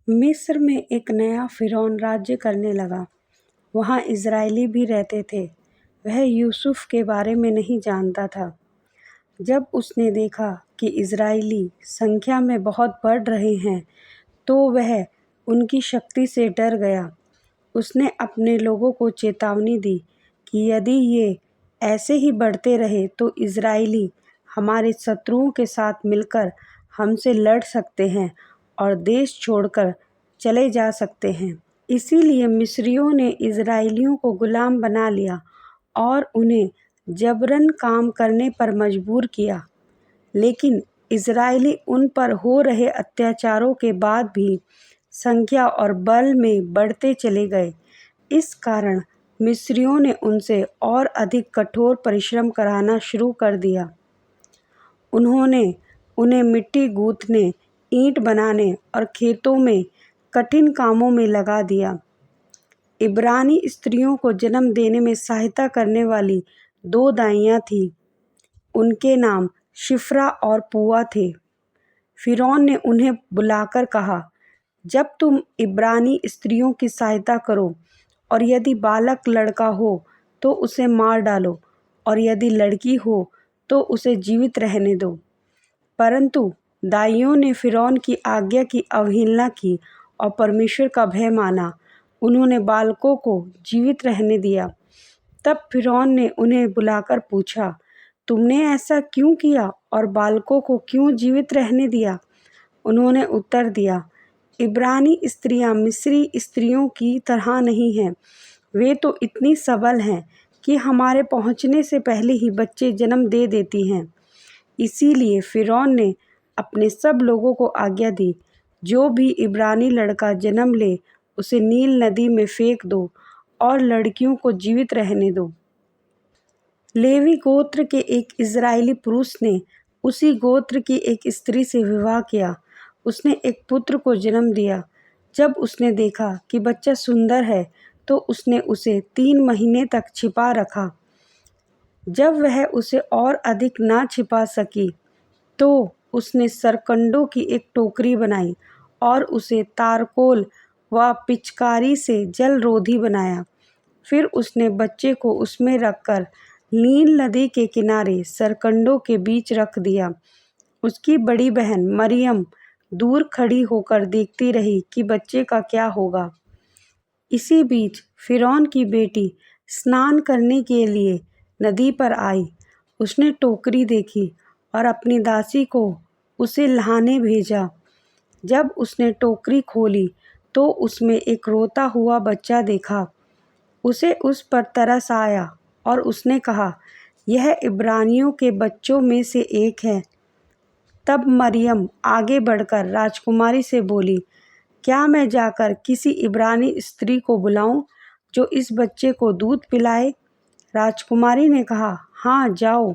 मिस्र में एक नया फ़िरौन राज्य करने लगा। वहाँ इज़राइली भी रहते थे। वह यूसुफ़ के बारे में नहीं जानता था। जब उसने देखा कि इज़राइली संख्या में बहुत बढ़ रहे हैं, तो वह उनकी शक्ति से डर गया। उसने अपने लोगों को चेतावनी दी कि यदि ये ऐसे ही बढ़ते रहे तो इज़राइली हमारे शत्रुओं के साथ मिलकर हमसे लड़ सकते हैं और देश छोड़कर चले जा सकते हैं। इसीलिए मिस्रियों ने इज़राइलियों को गुलाम बना लिया और उन्हें जबरन काम करने पर मजबूर किया। लेकिन इज़राइली उन पर हो रहे अत्याचारों के बाद भी संख्या और बल में बढ़ते चले गए। इस कारण मिस्रियों ने उनसे और अधिक कठोर परिश्रम कराना शुरू कर दिया। उन्होंने उन्हें मिट्टी गूँथने, ईंट बनाने और खेतों में कठिन कामों में लगा दिया। इब्रानी स्त्रियों को जन्म देने में सहायता करने वाली 2 दाइयाँ थीं। उनके नाम शिफ्रा और पुआ थे। फ़िरौन ने उन्हें बुलाकर कहा, जब तुम इब्रानी स्त्रियों की सहायता करो और यदि बालक लड़का हो तो उसे मार डालो और यदि लड़की हो तो उसे जीवित रहने दो। परंतु दाइयों ने फ़िरौन की आज्ञा की अवहेलना की और परमेश्वर का भय माना। उन्होंने बालकों को जीवित रहने दिया। तब फ़िरौन ने उन्हें बुलाकर पूछा, तुमने ऐसा क्यों किया और बालकों को क्यों जीवित रहने दिया? उन्होंने उत्तर दिया, इब्रानी स्त्रियां मिस्री स्त्रियों की तरह नहीं हैं। वे तो इतनी सबल हैं कि हमारे पहुंचने से पहले ही बच्चे जन्म दे देती हैं। इसीलिए फ़िरौन ने अपने सब लोगों को आज्ञा दी, जो भी इब्रानी लड़का जन्म ले उसे नील नदी में फेंक दो और लड़कियों को जीवित रहने दो। लेवी गोत्र के एक इज़राइली पुरुष ने उसी गोत्र की एक स्त्री से विवाह किया। उसने एक पुत्र को जन्म दिया। जब उसने देखा कि बच्चा सुंदर है तो उसने उसे 3 महीने तक छिपा रखा। जब वह उसे और अधिक ना छिपा सकी तो उसने सरकंडों की एक टोकरी बनाई और उसे तारकोल व पिचकारी से जलरोधी बनाया। फिर उसने बच्चे को उसमें रखकर नील नदी के किनारे सरकंडों के बीच रख दिया। उसकी बड़ी बहन मरियम दूर खड़ी होकर देखती रही कि बच्चे का क्या होगा। इसी बीच फ़िरौन की बेटी स्नान करने के लिए नदी पर आई। उसने टोकरी देखी और अपनी दासी को उसे नहाने भेजा। जब उसने टोकरी खोली तो उसमें एक रोता हुआ बच्चा देखा। उसे उस पर तरस आया और उसने कहा, यह इब्रानियों के बच्चों में से एक है। तब मरियम आगे बढ़कर राजकुमारी से बोली, क्या मैं जाकर किसी इब्रानी स्त्री को बुलाऊं जो इस बच्चे को दूध पिलाए? राजकुमारी ने कहा, हाँ जाओ।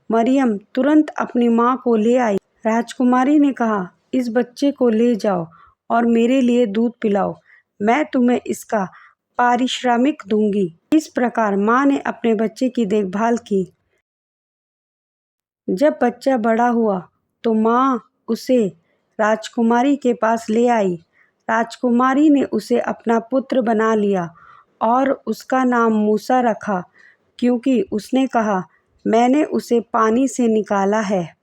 मरियम तुरंत अपनी माँ को ले आई। राजकुमारी ने कहा, इस बच्चे को ले जाओ और मेरे लिए दूध पिलाओ। मैं तुम्हें इसका पारिश्रमिक दूंगी। इस प्रकार माँ ने अपने बच्चे की देखभाल की। जब बच्चा बड़ा हुआ तो माँ उसे राजकुमारी के पास ले आई। राजकुमारी ने उसे अपना पुत्र बना लिया और उसका नाम मूसा रखा, क्योंकि उसने कहा, मैंने उसे पानी से निकाला है।